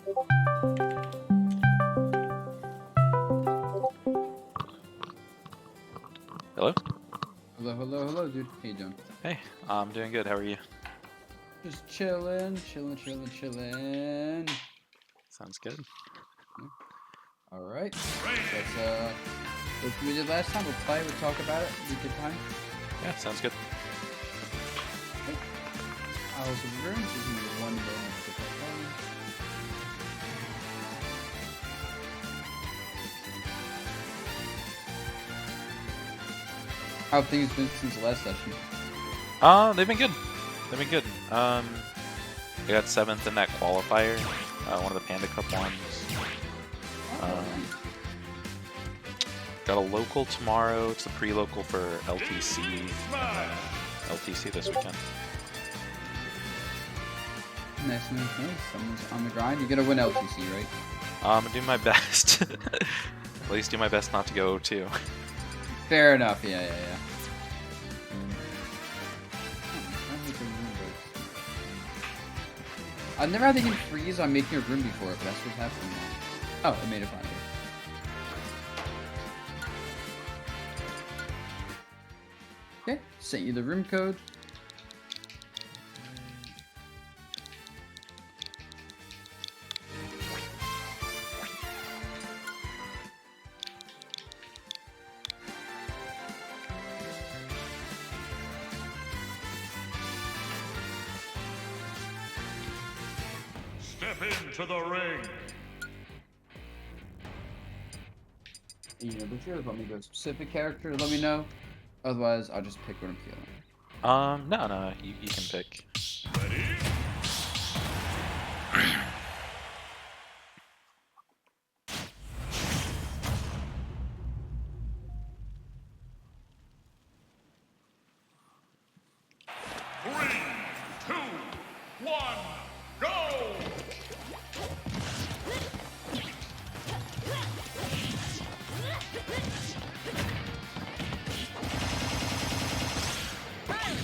Hello? Hello, hello, hello, dude. How you doing? Hey, I'm doing good. How are you? Just chilling. Sounds good. Alright. Let's, what we did last time. We'll play, we'll talk about it. We good time. Yeah, sounds good. Okay. I'll open the room. Just give me 1 moment to get that going. How have things been since the last session? They've been good. They've been good. I got 7th in that qualifier, one of the Panda Cup ones. Got a local tomorrow. It's the pre-local for LTC, and then LTC this weekend. Nice. Someone's on the grind. You're gonna win LTC, right? I'm gonna do my best. At least do my best not to go 0-2. Fair enough. Yeah. I've never had to freeze on making a room before, but that's what's happening now. Oh, I made it finally. Okay, sent you the room code. Step into the ring. You know, but you want me to go specific character, let me know. Otherwise, I'll just pick what I'm feeling. No, you can pick. Ready? 3, 2, 1, go!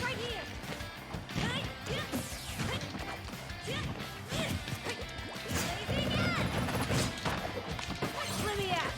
Right here. Let me out.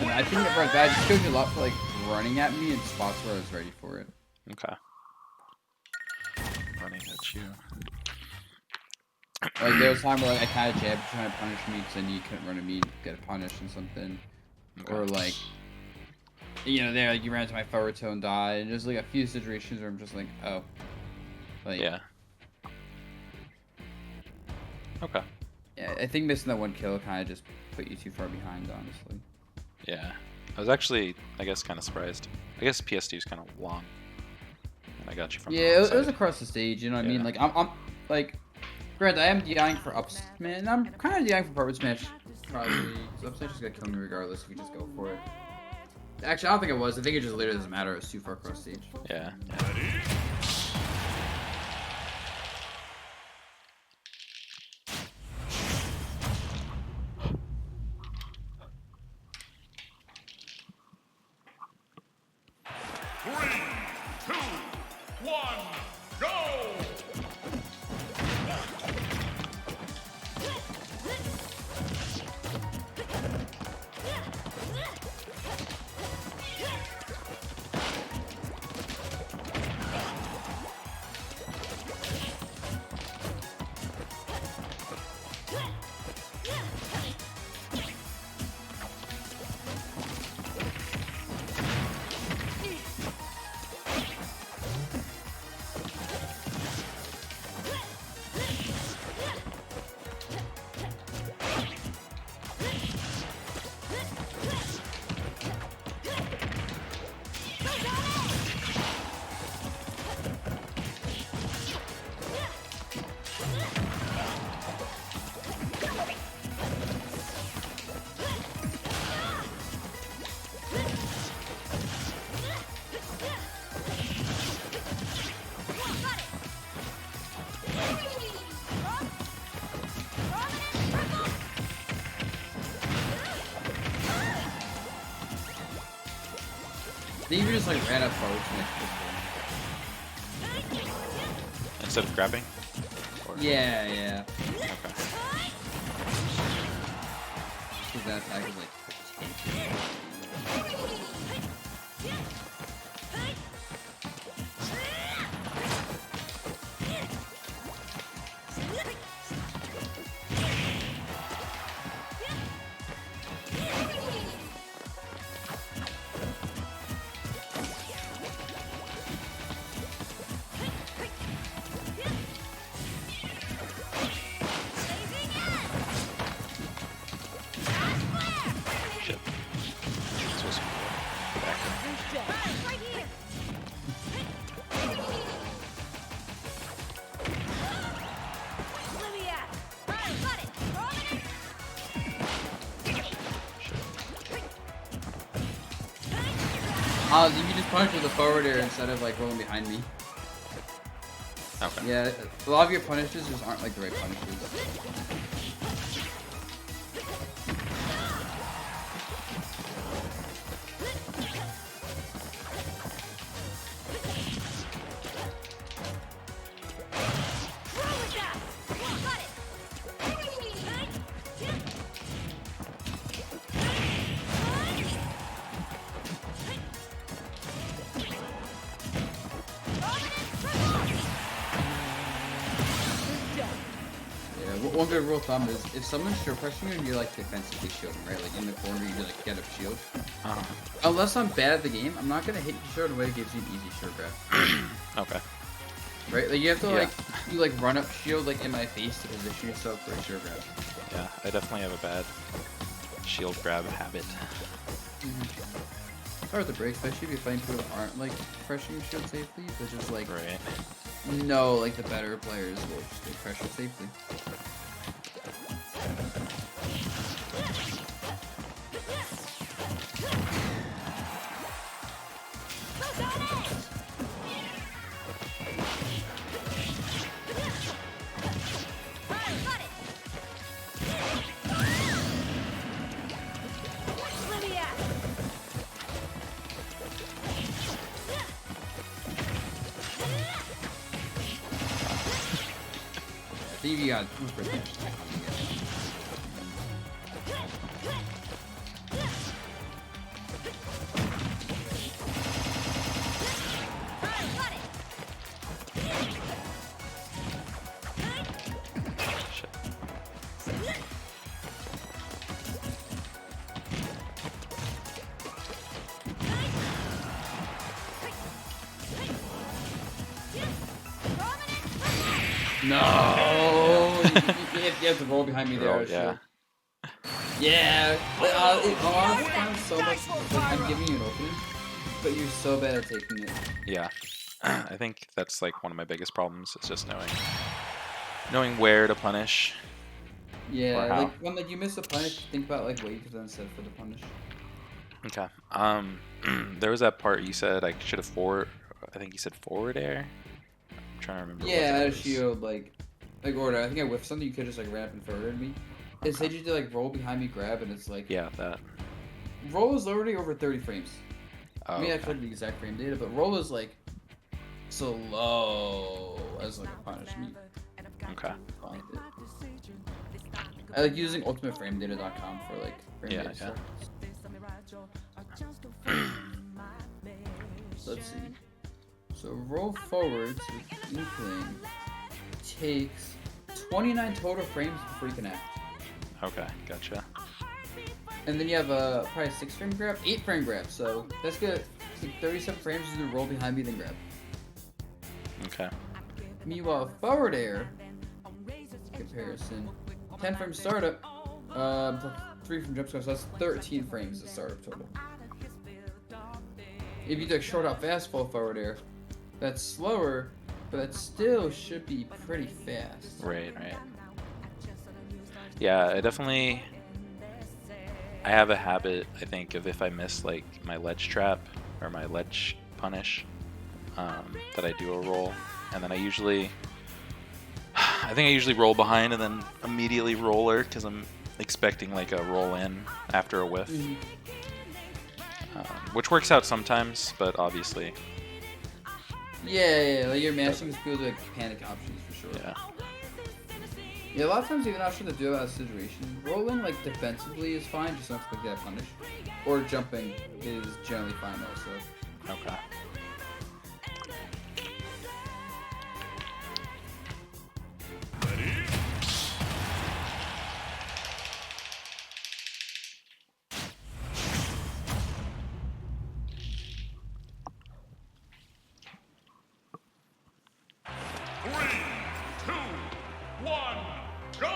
weapon. I think that just goes a lot for like running at me in spots where I was ready for it. Okay. Running at you. Like there was a time where like I kind of jabbed trying to punish me because then you couldn't run at me, get punished and something, Okay. or like there like you ran into my forward toe and died, and there's like a few situations where I'm just like, oh, like Yeah. Okay. yeah, I think missing that one kill kind of just put you too far behind, honestly. Yeah. I was actually, I guess, kind of surprised. I guess PS2 is kind of long. And I got you from the Yeah, wrong it was side. across the stage, you know what I Yeah. mean? Like I'm like, granted, I am DIing for ups, man. I'm kind of DIing for forward smash, probably. Because up smash is gonna kill me regardless if you just go for it. Actually, I don't think it was. I think it just literally doesn't matter. It's too far across stage. Yeah. Ready? 3, 2, 1, go! I think you just like ran up forward smash. Instead of grabbing? Or... Yeah, yeah. Okay. Because that attack is like 15. Shit. Supposed to be back. Oh, you can just punch with the forwarder instead of like rolling behind me. Okay. Yeah, a lot of your punishes just aren't like the right punishes. One good rule of thumb is if someone's shield pressing you and you're like defensively shielding, right? Like in the corner, you like get a shield. Unless I'm bad at the game, I'm not gonna hit your shield in a way that gives you an easy shield grab. Okay. Right? Like you have to you like run up shield like in my face to position yourself for a shield grab. Yeah, I definitely have a bad shield grab habit. It's hard to break, especially if you're fighting people that aren't like pressuring your shield safely, but just like Right. no, like the better players will just stay pressure safely. I think you got super dash. No! You have to roll behind me there. Roll, yeah. Yeah! It honestly so much. Like, I'm giving you an opening, but you're so bad at taking it. Yeah. I think that's like one of my biggest problems is just knowing where to punish. Yeah, Or how. like when like you miss a punish, think about like what you could have done instead for the punish. Okay. There was that part you said I should have forward. I think you said forward air. I'm trying to remember. Yeah, what out that of was. shield, like order. I think I whiffed something. You could just like ran up and forwarded me. It said you did like roll behind me, grab, and it's like Yeah, that. roll is already over 30 frames. Oh, I mean, I okay. told you the exact frame data, but roll is like so low as like a punish. Me Okay. find it. I like using ultimateframedata.com for like frame Yeah, data yeah. stuff. So let's see. So roll forwards with Inkling takes 29 total frames before you can act. Okay, gotcha. And then you have probably 6 frame grab, 8 frame grab. So that's good. It's like 37 frames to do roll behind me then grab. Okay. Meanwhile, forward air comparison, 10 frame startup, 3 from jump squat, so that's 13 frames of startup total. If you do like short out fast fall forward air, that's slower, but that still should be pretty fast. Right. Yeah, I have a habit, I think, of if I miss like my ledge trap or my ledge punish, that I do a roll, and then I think I usually roll behind and then immediately roller because I'm expecting like a roll in after a whiff, which works out sometimes, but obviously. Yeah, like your mashing skills are like panic options for sure. Yeah. Yeah, a lot of times even not sure to do about a situation. Rolling like defensively is fine, just don't expect that punish. Or jumping is generally fine also. Okay. Three, two, one, go!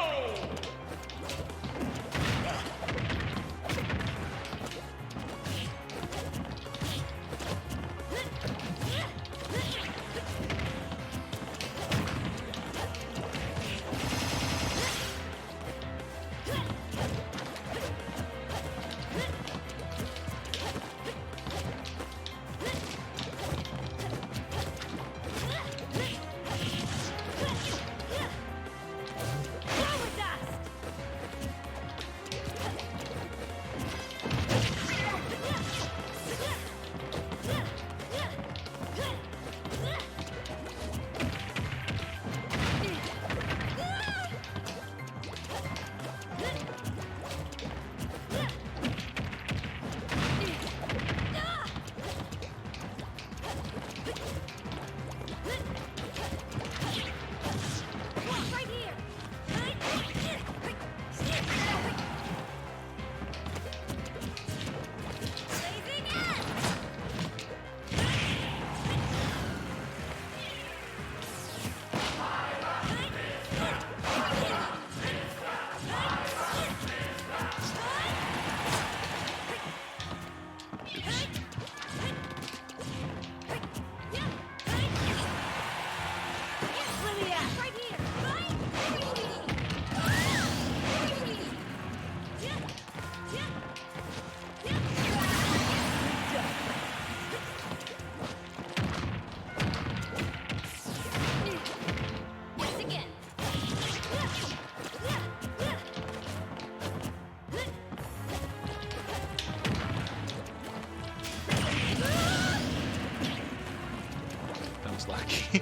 lucky.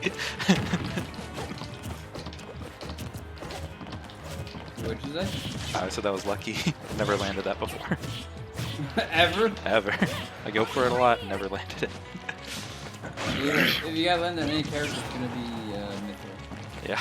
What'd you say? I said that was lucky. Never landed that before. Ever? Ever. I go for it a lot and never landed it. If you gotta land on any character, it's gonna be Mithril. Yeah.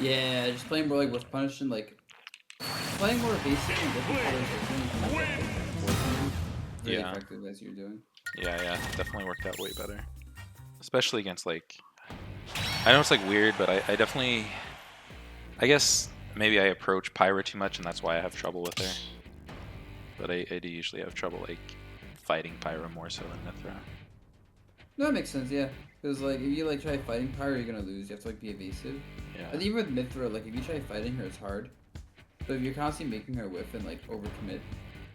Yeah, just playing more like with punish and like playing more evasive and different colors really Yeah. effective as you're doing. Yeah, definitely worked out way better. Especially against like, I know it's like weird, but I definitely, I guess maybe I approach Pyra too much and that's why I have trouble with her. But I do usually have trouble like fighting Pyra more so than Mithra. No, that makes sense, yeah. Because like if you like try fighting Pyra, you're gonna lose. You have to like be evasive. Yeah. And even with Mithra, like if you try fighting her, it's hard. But if you're constantly making her whiff and like overcommit,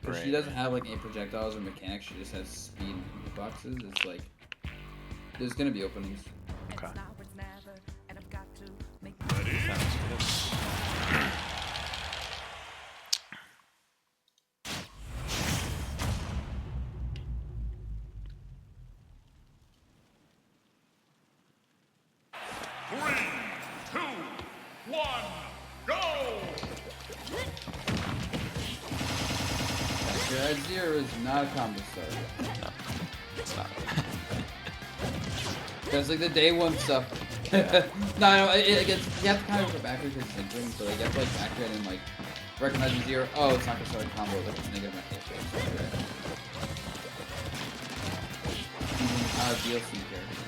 because she Right. doesn't have like any projectiles or mechanics, she just has speed and hitboxes. It's like there's gonna be openings. Okay. Ready? Sounds good. 3, 2, 1, go! Grad Zero is not a combo starter. No, it's not. That's like the day one stuff. No, it gets, you have to kind of go backwards with thinking, so like you have to like factor in and like recognizing zero. Oh, it's not gonna start a combo, like it's negative hit. Using DLC character.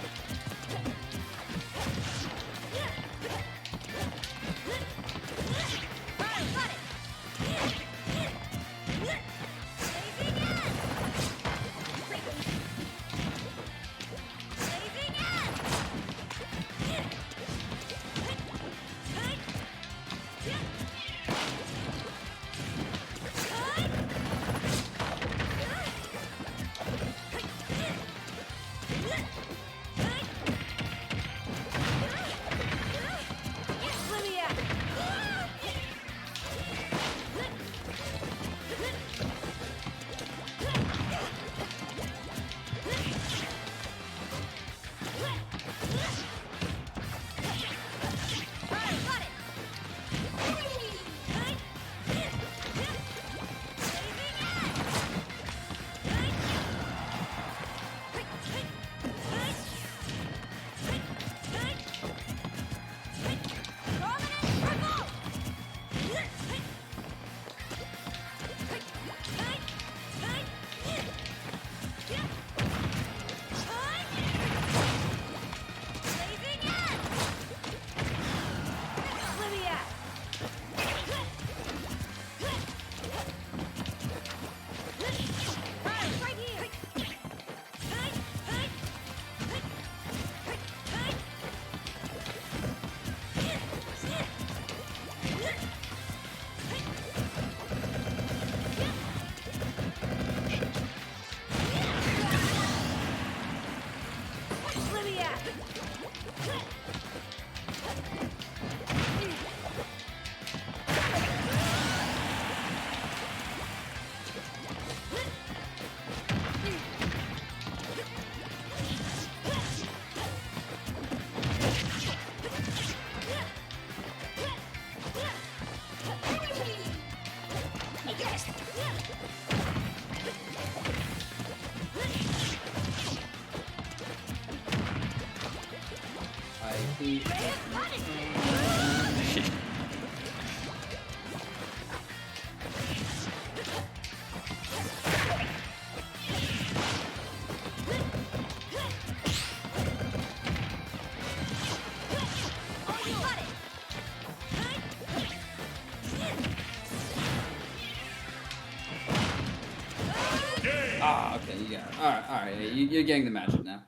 Ah, okay, you got it. Alright, yeah, you're getting the matchup now.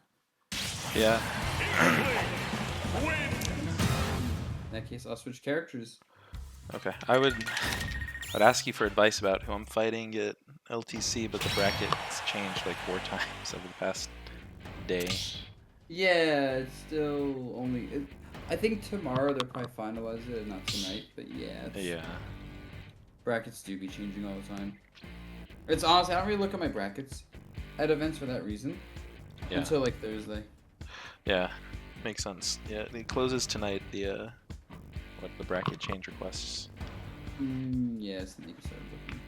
Yeah. In that case, I'll switch characters. Okay. I'd ask you for advice about who I'm fighting at LTC, but the bracket's changed like 4 times over the past day. Yeah, it's still only. I think tomorrow they'll probably finalize it, not tonight. But yeah, Yeah. brackets do be changing all the time. It's honestly, I don't really look at my brackets at events for that reason Yeah. until like Thursday. Yeah. Makes sense. Yeah. It closes tonight. The bracket change requests. Yes, then you can start looking.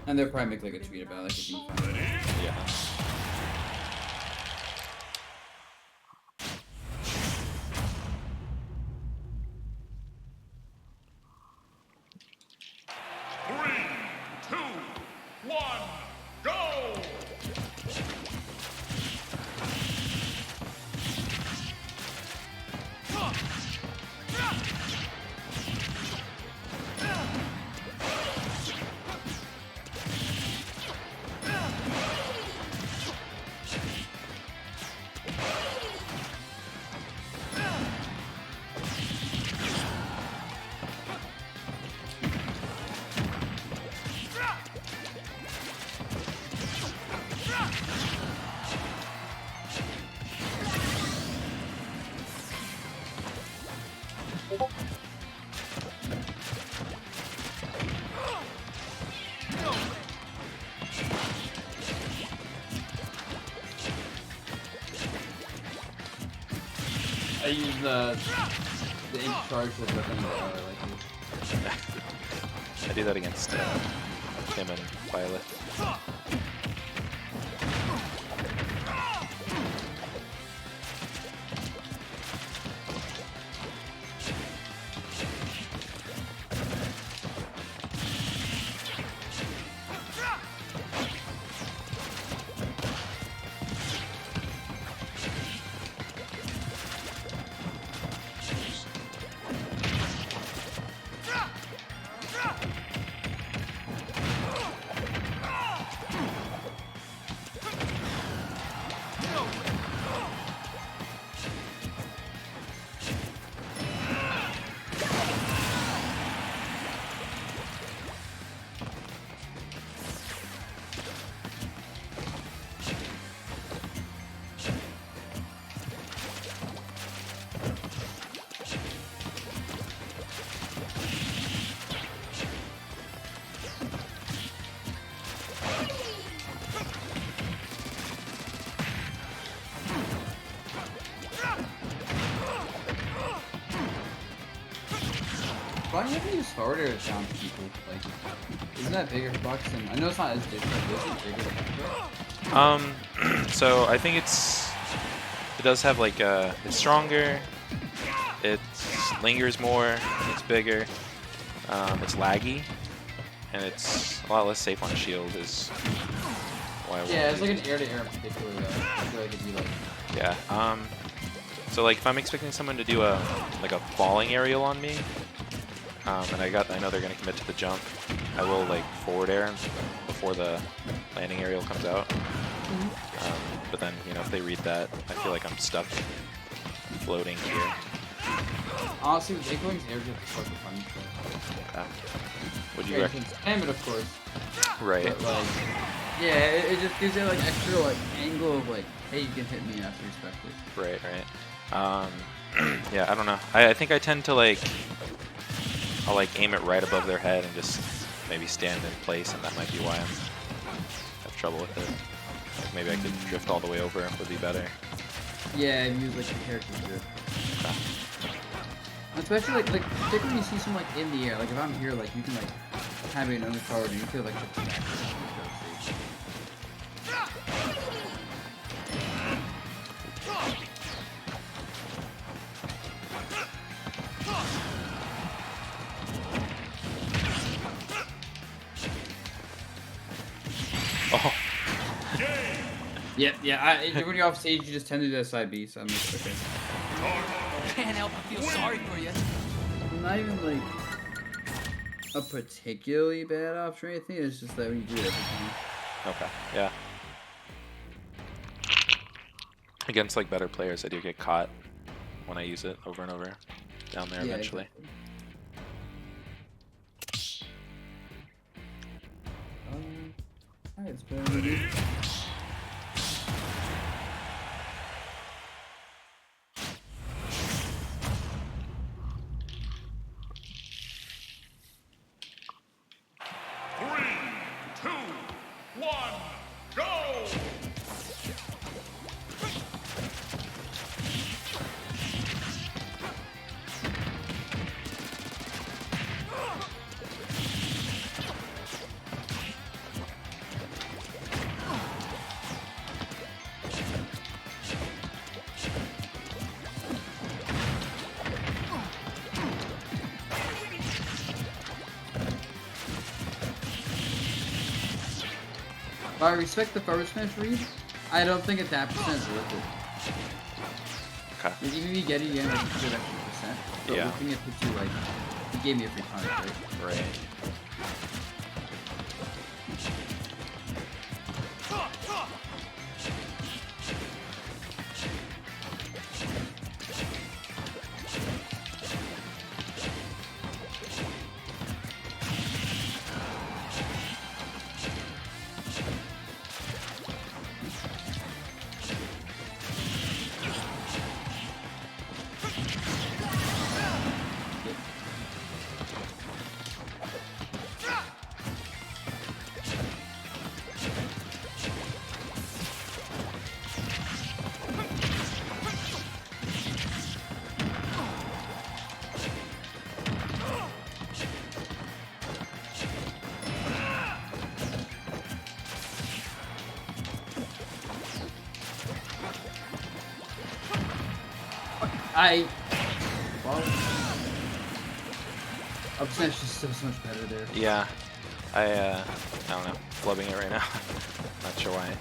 And they'll probably make like a tweet about like if you find it. Yeah. I use the ink charge with weapon. I like it. I do that against him and Violet. Why do you have to use harder to challenge people? Like, isn't that bigger box than? I know it's not as different. But is it bigger than that? So I think it does have like it's stronger, it lingers more, it's bigger, it's laggy, and it's a lot less safe on shield is why I Yeah, it's like an air-to-air in particular though. I feel like it'd be like. Yeah. So like if I'm expecting someone to do a falling aerial on me, and I know they're gonna commit to the jump, I will like forward air before the landing aerial comes out. But then if they read that, I feel like I'm stuck floating here. Honestly, with Inkwing's air just start the fun. Would you Yeah, you recommend? can spam it, of course. Right. But like, yeah, it just gives it like extra like angle of like, hey, you can hit me after respect it. Right. Yeah, I don't know. I think I tend to I'll aim it right above their head and just maybe stand in place, and that might be why I have trouble with it. Maybe I could drift all the way over would be better. Yeah, and use like the character drift. Especially like particularly when you see someone like in the air. Like if I'm here, like you can like have it underpowered and you feel like just back. Oh. Yep, yeah. When you're off stage, you just tend to do that side B, so I'm just okay. Can't help but feel sorry for you. I'm not even like a particularly bad option or anything. It's just that when you do it every time. Okay. Yeah. Against better players, I do get caught when I use it over and over down there Yeah, eventually. Exactly. Alright, it's better than you. Go! While I respect the forward smash read, I don't think at that percent is worth it. Okay. Like, even me getting in like a good extra percent, but Yeah. looking at the two, like, he gave me a free punch, right? Right. Well, up smash is still so much better there. Yeah, I don't know, flubbing it right now. Not sure why.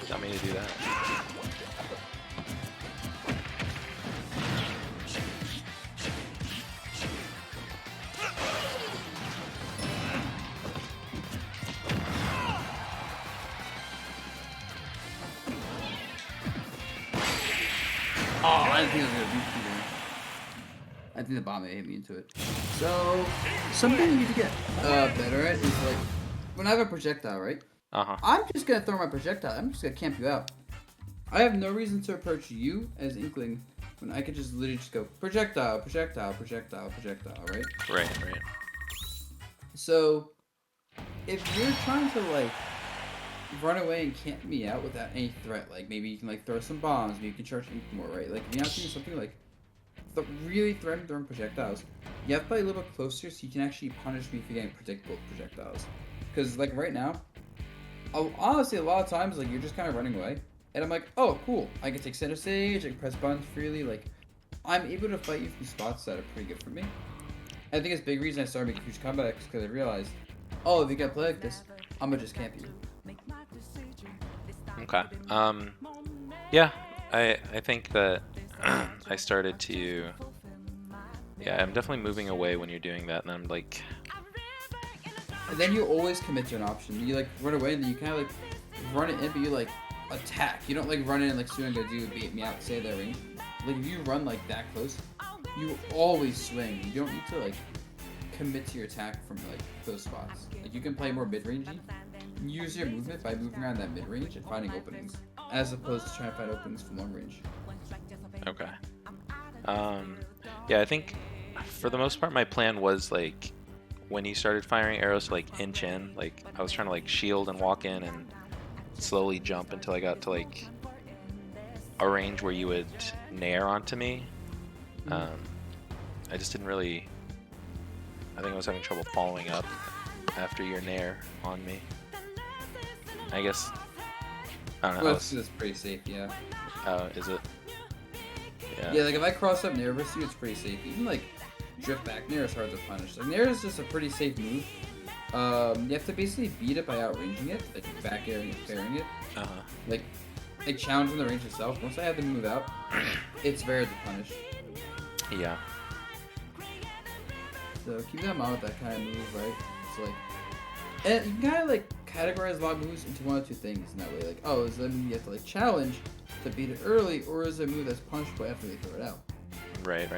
Not mean to do that. Oh, I didn't think I was gonna beat you there. I think the bomb hit me into it. So, something you need to get better at is like, when I have a projectile, right? Uh-huh. I'm just gonna throw my projectile. I'm just gonna camp you out. I have no reason to approach you as Inkling when I could just literally just go projectile, projectile, projectile, projectile, right? Right, right. So, if you're trying to like run away and camp me out without any threat, like maybe you can like throw some bombs, maybe you can charge Ink more, right? Like if you're not doing something like really throwing projectiles, you have to play a little bit closer so you can actually punish me for getting predictable projectiles. Because like right now, honestly, a lot of times like you're just kind of running away, and I'm like, oh cool, I can take center stage, I can press buttons freely, like I'm able to fight you from spots that are pretty good for me. I think it's a big reason I started making Future Combat X because I realized, oh, if you gotta play like this, I'm gonna just camp you. Okay. Yeah, I think that I started to. Yeah, I'm definitely moving away when you're doing that, and I'm like. And then you always commit to an option. You like run away, and then you kind of like run it in, but you like attack. You don't like run in and like soon gonna do beat me out, say that range. Like if you run like that close, you always swing. You don't need to like commit to your attack from like those spots. Like you can play more mid-rangey. Use your movement by moving around that mid-range and finding openings, as opposed to trying to find openings from long range. Okay. Yeah, I think for the most part my plan was like when you started firing arrows to like inch in, like I was trying to like shield and walk in and slowly jump until I got to like a range where you would nair onto me. I just didn't really. I think I was having trouble following up after your nair on me. I guess. I don't know. Well, it's pretty safe, yeah. Is it? Yeah. Yeah, like if I cross up Nair versus you, it's pretty safe. Even like drift back Nair is hard to punish. Like Nair is just a pretty safe move. You have to basically beat it by outranging it, like back airing and parrying it. Like challenging the range itself. Once I have the move out, it's very hard to punish. Yeah. So keep that in mind with that kind of move, right? It's like, and you can kind of like categorize a lot of moves into one or two things in that way. Like, oh, is that a move you have to like challenge to beat it early, or is it a move that's punishable after they throw it out? Right.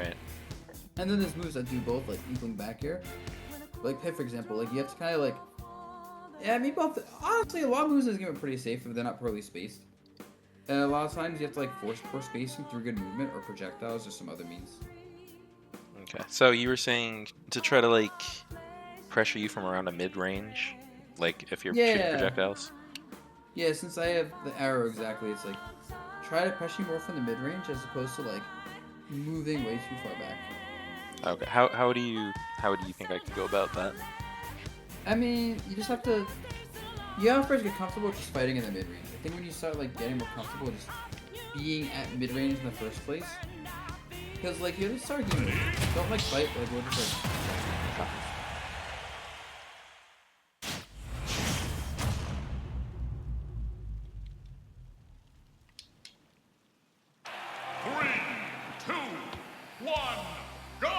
And then there's moves that do both, like inkling back air. Like Pit, for example, like you have to kind of like, yeah, I mean both. Honestly, a lot of moves in this game are pretty safe if they're not poorly spaced. And a lot of times you have to like force poor spacing through good movement or projectiles or some other means. Okay. So you were saying to try to like pressure you from around a mid range, like if you're shooting projectiles. Yeah, since I have the arrow exactly, it's like try to pressure you more from the mid range as opposed to like moving way too far back. Okay. How do you think I could go about that? I mean, you just have to. You have to first get comfortable just fighting in the mid range. I think when you start like getting more comfortable just being at mid range in the first place, because like you have to start getting. Don't like fight, but like we'll just like. 3, 2, 1, go!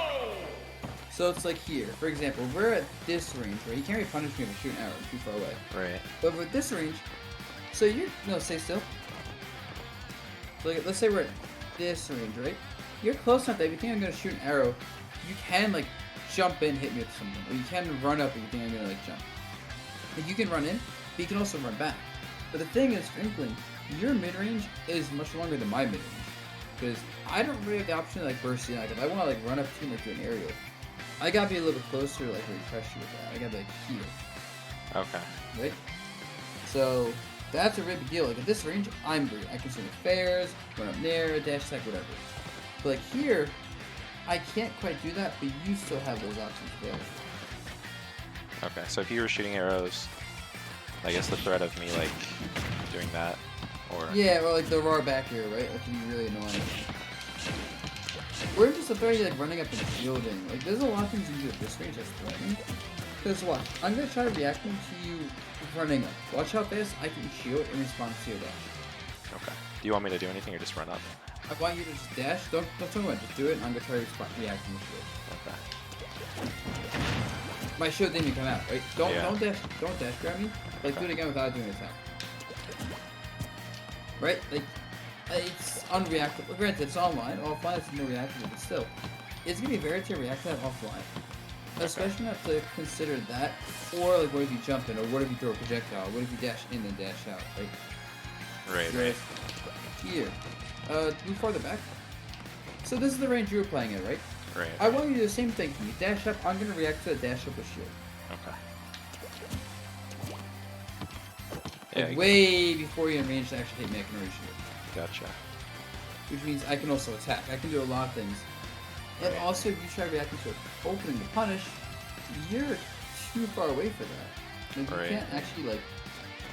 So it's like here, for example, we're at this range, right? You can't really punish me if I shoot an arrow too far away. Right. But with this range, so you're no, stay still. So like, let's say we're at this range, right? You're close enough that if you think I'm gonna shoot an arrow, you can like jump in, hit me with something, or you can run up if you think I'm gonna like jump. Like you can run in, but you can also run back. But the thing is, for Inkling, your mid range is much longer than my mid range, because I don't really have the option to like burst in. Like if I want to like run up to you and like do an aerial, I gotta be a little bit closer, like really pressure with that. I gotta be like here. Okay. Right? So that's a really big deal. Like at this range, I'm great. I can swing affairs, run up there, dash attack, whatever. But like here, I can't quite do that, but you still have those options available. Okay. So if you were shooting arrows, I guess the threat of me like doing that, or Yeah, or like the raw back here, right? Like can be really annoying. Or just the threat of like running up and shielding. Like there's a lot of things you can do at this range that's threatening. Because watch, I'm gonna try reacting to you running up. Watch how fast I can shield in response to your dash. Okay. Do you want me to do anything or just run up? I want you to just dash. Don't tell me what. Just do it, and I'm gonna try to react to the shield. Okay. My shield didn't even come out, right? Don't Yeah. don't dash grab me. Like do it again without doing an attack. Right? Like it's unreactable. Well, granted, it's online. Offline, it's more reactable, but still, it's gonna be very hard to react to that offline. Especially not to consider that, or like what if you jump in, or what if you throw a projectile, what if you dash in and dash out, right? Right. Here. Move farther back. So this is the range you were playing at, right? Right. I want you to do the same thing to me. Dash up, I'm gonna react to the dash up with shield. Okay. Like way before you're in range to actually hit me, I can already shield. Gotcha. Which means I can also attack. I can do a lot of things. And also, if you try reacting to an opening to punish, you're too far away for that. Like, Right. you can't actually, like,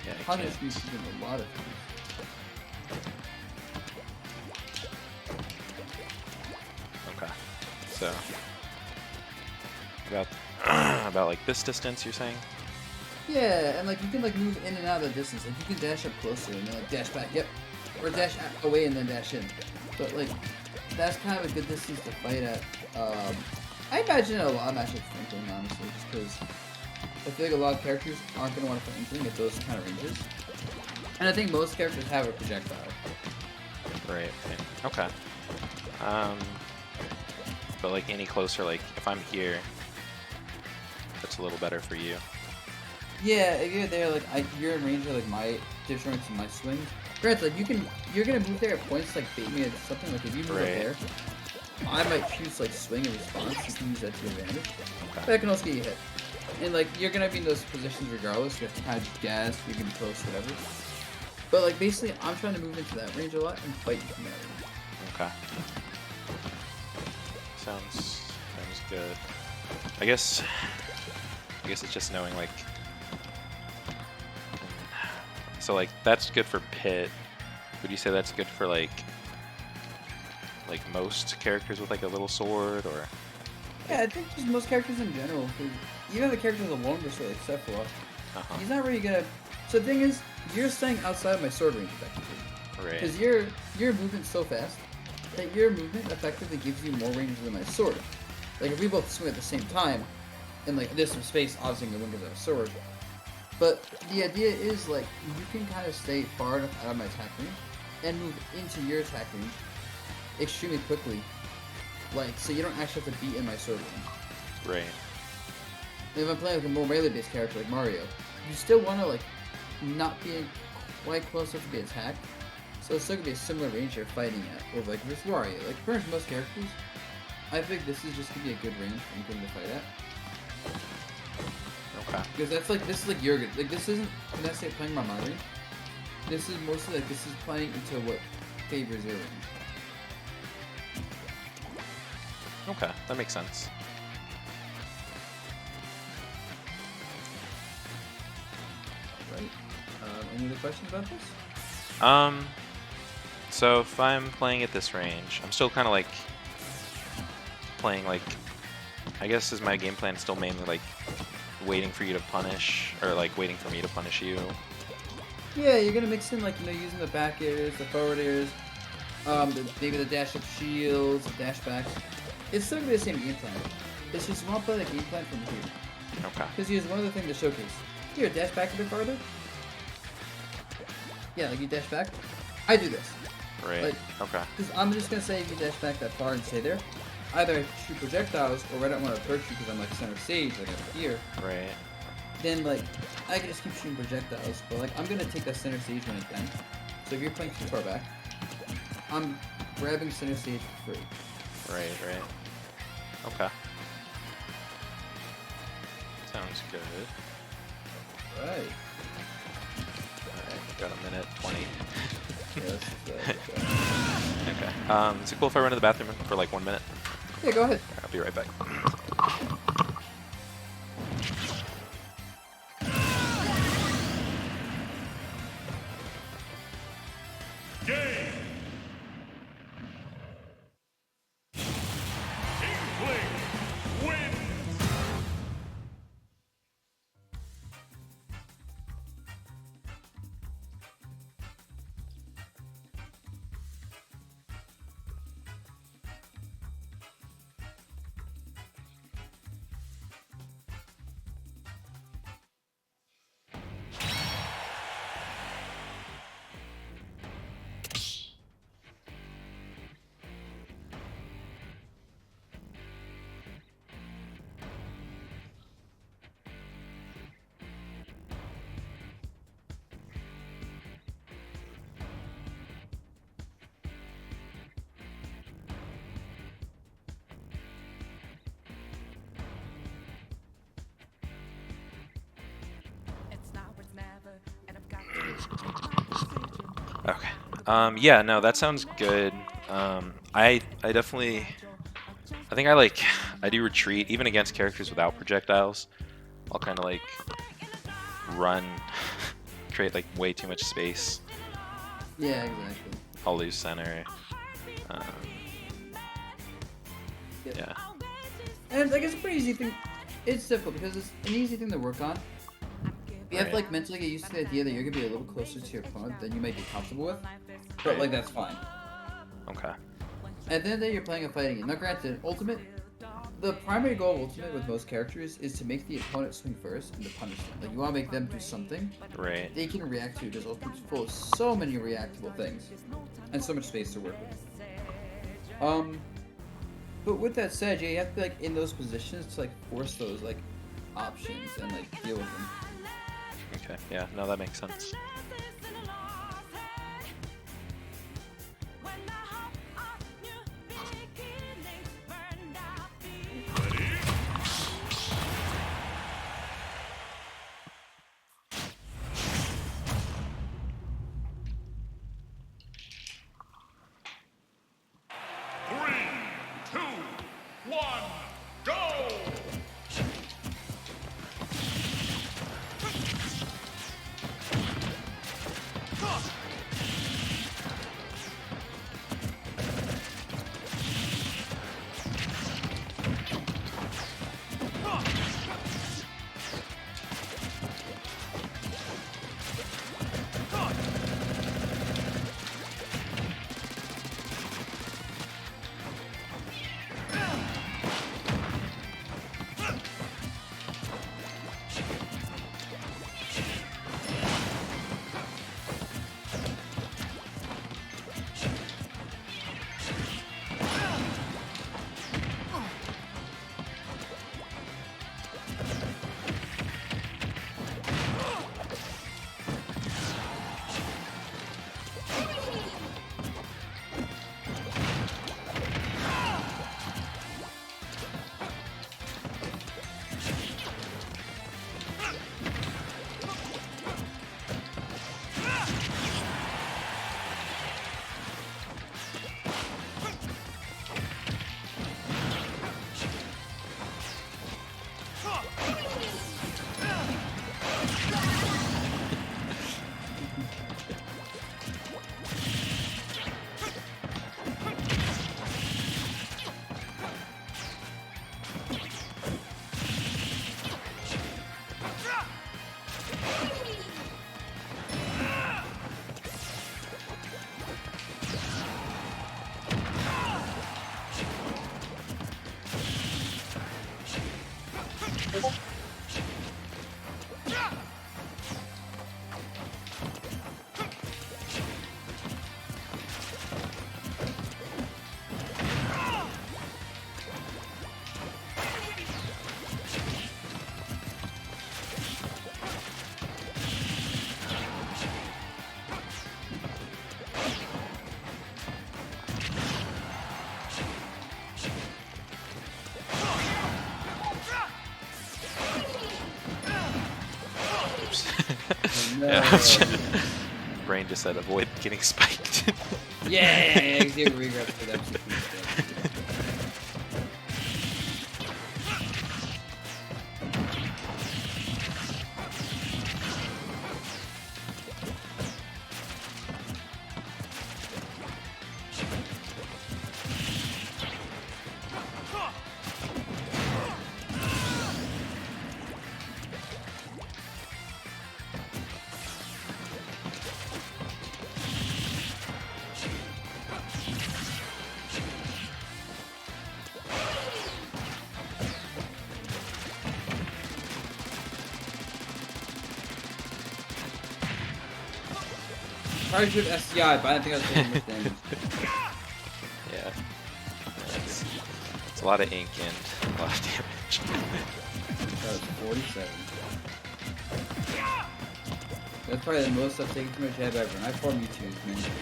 Yeah. I punish can't. me for doing a lot of things. Okay. So about about like this distance, you're saying? Yeah, and, like, you can, like, move in and out of the distance. Like, you can dash up closer and then, like, dash back. Yep. Or dash away and then dash in. But, like, that's kind of a good distance to fight at. I imagine a lot of matches with Inkling, honestly, just because I feel like a lot of characters aren't going to want to fight Inkling at those kind of ranges. And I think most characters have a projectile. Right. Okay. But like any closer, like if I'm here, that's a little better for you. Yeah, if you're there, like you're in range of like my difference in my swing. Granted, like you're gonna move there at points like bait me at something. Like if you move up Right. there, I might choose like swing in response. You can use that to your advantage. Okay. But I can also get you hit. And like you're gonna be in those positions regardless. You have to kind of just gas. You can be close, whatever. But like basically, I'm trying to move into that range a lot and fight you from that range. Okay. Sounds good. I guess it's just knowing like. So like that's good for Pit. Would you say that's good for like most characters with like a little sword or? Yeah, I think just most characters in general. 'Cause even the characters alone, just like Sephiroth, he's not really gonna. So the thing is, you're staying outside of my sword range effectively. Right. Because your movement's so fast that your movement effectively gives you more range than my sword. Like if we both swing at the same time, and like there's some space, obviously in the wind because I have a sword. But the idea is like you can kind of stay far enough out of my attack range and move into your attack range extremely quickly. Like so you don't actually have to be in my sword range. Right. And if I'm playing like a more melee-based character like Mario, you still want to like not be quite close enough to be attacked. So it's still gonna be a similar range you're fighting at, or like with Wario. Like pretty much most characters, I think this is just gonna be a good range for them to fight at. Okay. Because that's like this is like your good. Like this isn't when I say playing my range. This is mostly like this is playing into what favors your range. Okay, that makes sense. Right. Any other questions about this? So if I'm playing at this range, I'm still kind of like playing like, I guess is my game plan still mainly like waiting for you to punish, or like waiting for me to punish you? Yeah, you're gonna mix in like using the back airs, the forward airs, maybe the dash up shields, the dash backs. It's still gonna be the same game plan. It's just you want to play the game plan from here. Okay. Because here's one other thing to showcase. Here, dash back a bit farther. Yeah, like you dash back. I do this. Right. Like, okay. Because I'm just gonna say if you dash back that far and stay there, either I shoot projectiles or I don't want to approach you because I'm like center stage, like I'm here. Right. Then like I can just keep shooting projectiles, but like I'm gonna take that center stage when I can. So if you're playing too far back, I'm grabbing center stage for free. Right. Okay. Sounds good. Right. Alright, got a minute 20. Yes. Okay. Is it cool if I run to the bathroom for like 1 minute? Yeah, go ahead. I'll be right back. Game. Inkling wins. Okay. Yeah, no, that sounds good. I definitely, I think I do retreat even against characters without projectiles. I'll kind of like run, create like way too much space. Yeah, exactly. I'll lose center. Yep. Yeah. And I guess it's a pretty easy thing. It's difficult because it's an easy thing to work on. You have to like mentally get used to the idea that you're gonna be a little closer to your opponent than you might be comfortable with. But like that's fine. Okay. At the end of the day, you're playing a fighting game. Now, granted, Ultimate, the primary goal of Ultimate with most characters is to make the opponent swing first and to punish them. Like, you want to make them do something Right. they can react to, because Ultimate's full of so many reactable things and so much space to work with. But with that said, yeah, you have to be like in those positions to like force those like options and like deal with them. Okay. Yeah. No, that makes sense. one, go! Yeah. Brain just said avoid getting spiked. Yeah, get regrets for that. Probably should have SCI, but I didn't think I was taking much damage. Yeah. It's a lot of ink and a lot of damage. That was 47. That's probably the most I've taken too much head ever, and I form Mewtwo's many times.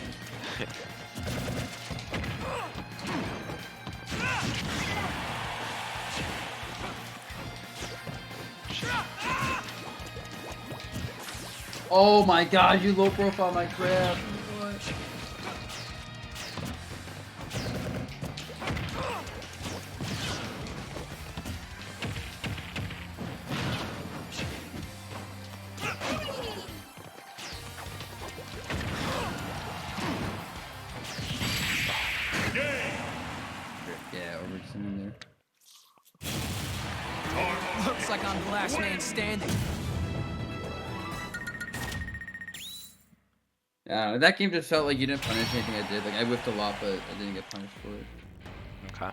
Oh my god, you low profile my grab. What? Yeah, Overton in there. Looks like I'm the last man standing. Yeah, that game just felt like you didn't punish anything I did. Like, I whiffed a lot, but I didn't get punished for it. Okay.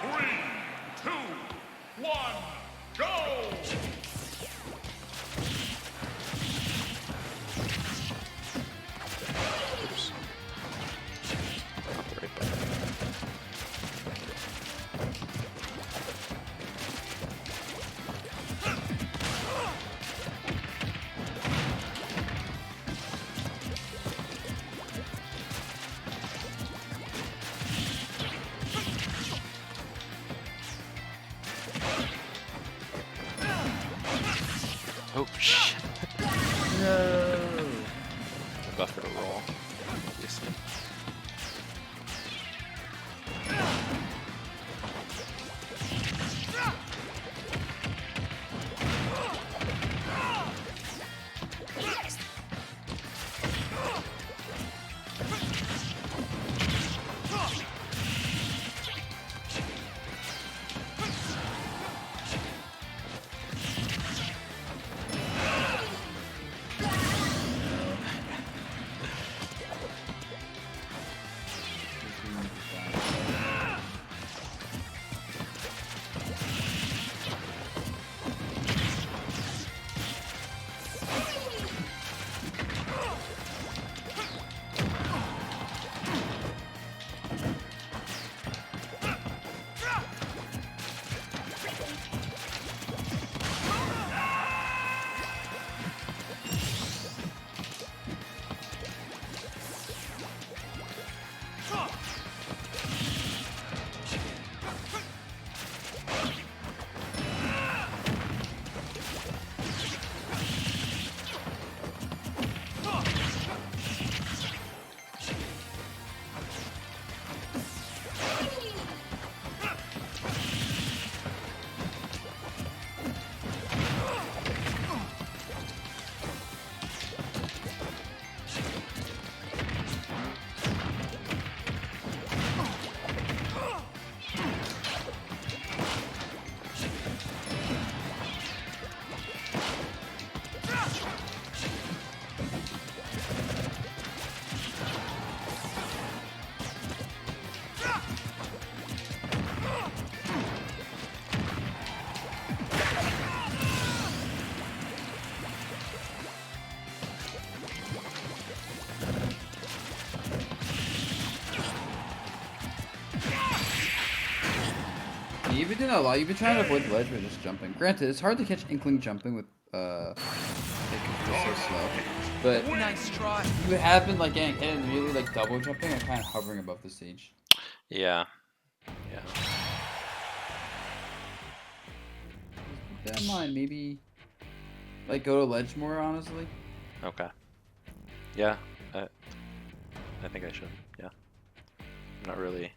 Three, two, one, go! Oh shit. No. The buffer to roll, obviously. You've been doing a lot. You've been trying to avoid the ledge by just jumping. Granted, it's hard to catch Inkling jumping with like it's so slow. But Nice try. you have been like getting hit and immediately like double jumping and kind of hovering above the stage. Yeah. Yeah. Keep that in mind. Maybe like go to ledge more. Honestly. Okay. Yeah. I think I should. Yeah. I'm not really.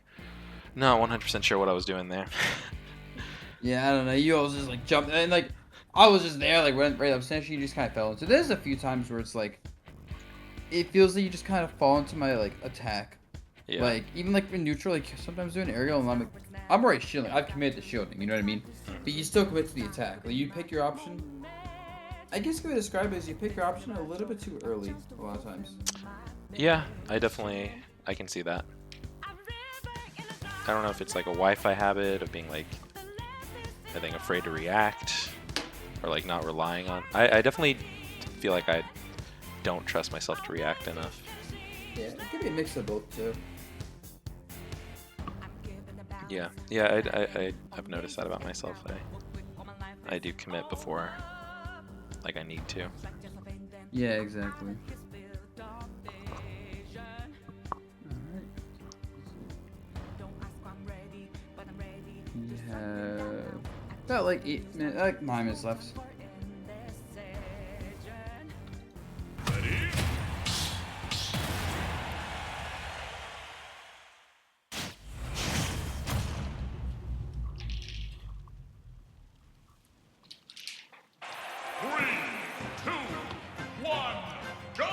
Not 100% sure what I was doing there. Yeah, I don't know. You always just like jumped and like I was just there like went right up stage. You just kind of fell into. There's a few times where it's like it feels like you just kind of fall into my like attack. Yeah. Like even like in neutral, like sometimes doing aerial and I'm already shielding. I've committed to shielding. You know what I mean? But you still commit to the attack. Like you pick your option. I guess the way to describe it is you pick your option a little bit too early a lot of times. Yeah, I can see that. I don't know if it's like a Wi-Fi habit of being like, I think afraid to react, or like not relying on. I definitely feel like I don't trust myself to react enough. Yeah, it could be a mix of both too. Yeah, I've noticed that about myself. I do commit before, like I need to. Yeah, exactly. We have about like 8 minutes, like 9 minutes left. Ready? Three, two, one, go!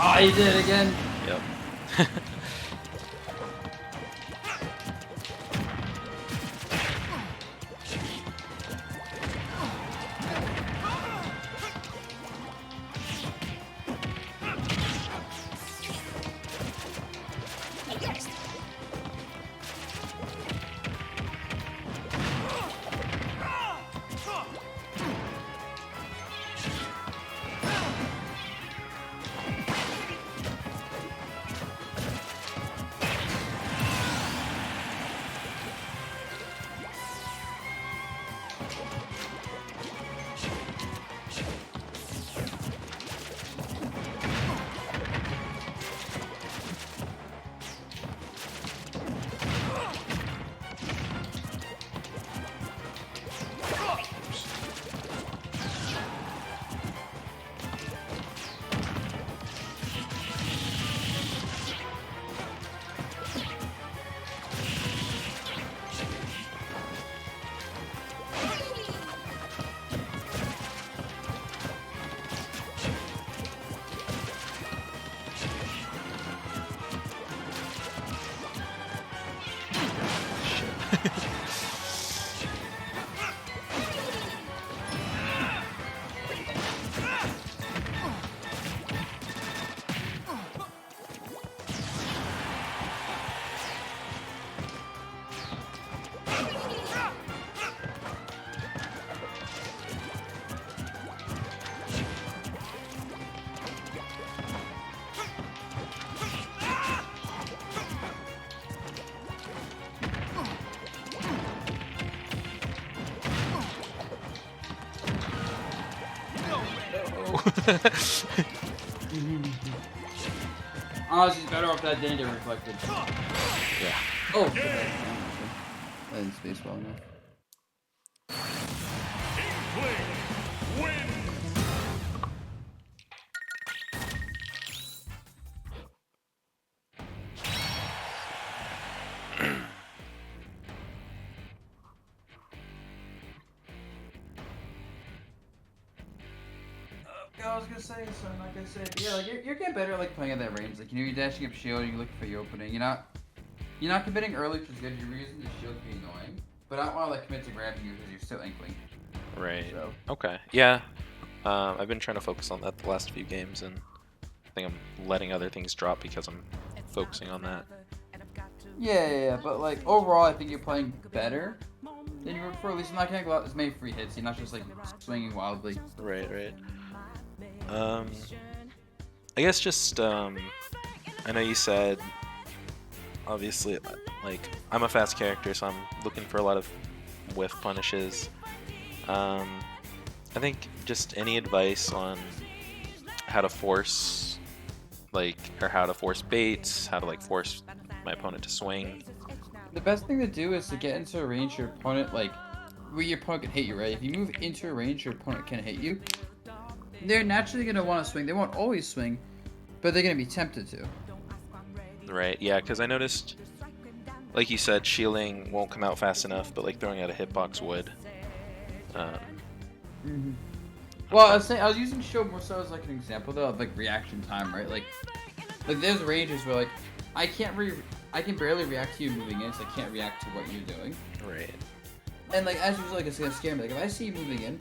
Oh, he did it again. Yep. Honestly, he's better off that danger reflected. Yeah. Oh, okay. I didn't space well enough. Inkling wins. I was gonna say, so I'm not gonna say, but yeah, like you're getting better at like playing at that range. Like you're dashing up shield, you're looking for your opening. You're not committing early, which is good. You're using the shield to be annoying, but I don't want to like commit to grabbing you because you're still inkling. Right. So. Okay. Yeah. I've been trying to focus on that the last few games, and I think I'm letting other things drop because I'm focusing on that. Yeah, but like overall, I think you're playing better than you were before. At least you're not getting as many free hits. You're not just like swinging wildly. Right. I guess just I know you said obviously like I'm a fast character, so I'm looking for a lot of whiff punishes. I think just any advice on how to force or how to force baits, how to like force my opponent to swing. The best thing to do is to get into a range your opponent where your opponent can hit you, right? If you move into a range your opponent can hit you, they're naturally gonna want to swing. They won't always swing, but they're gonna be tempted to. Right, yeah, because I noticed, like you said, shielding won't come out fast enough, but like throwing out a hitbox would. Well, I was using shield more so as like an example though of like reaction time, right? Like there's ranges where like I can barely react to you moving in, so I can't react to what you're doing. Right. And like as usual, like it's gonna scare me. Like if I see you moving in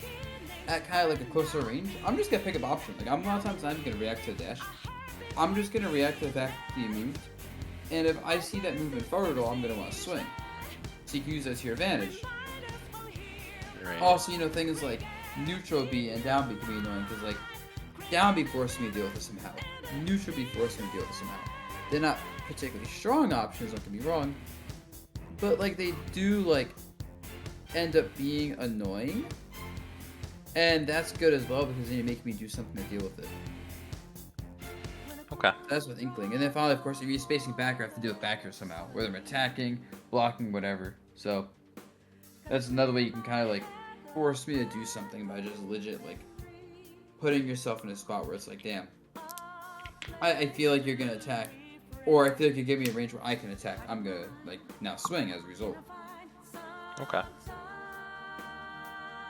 at kind of like a closer range, I'm just gonna pick up option. Like I'm a lot of times not even gonna react to a dash. I'm just gonna react to the fact that you moved. And if I see that movement forward at all, I'm gonna want to swing. So you can use that to your advantage. Right. Also, things like neutral B and down B can be annoying because like down B forces me to deal with it somehow. Neutral B forces me to deal with it somehow. They're not particularly strong options, don't get me wrong, but like they do like end up being annoying, and that's good as well because then you make me do something to deal with it. Okay. That's with inkling, and then finally, of course, if you're spacing back, you have to deal with backers somehow, whether I'm attacking, blocking, whatever. So that's another way you can kind of like force me to do something by just legit like putting yourself in a spot where it's like, damn, I feel like you're gonna attack, or I feel like you give me a range where I can attack. I'm gonna like now swing as a result. Okay.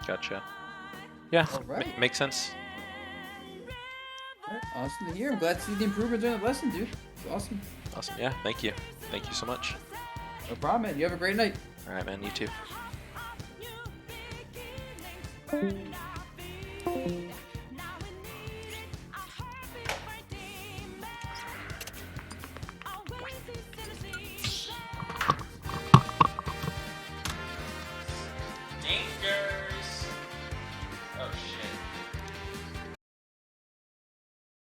Gotcha. Yeah, All right. makes sense. Alright, awesome to hear. I'm glad to see the improvement during the lesson, dude. It's awesome. Awesome. Yeah, thank you. Thank you so much. No problem, man. You have a great night. All right, man. You too.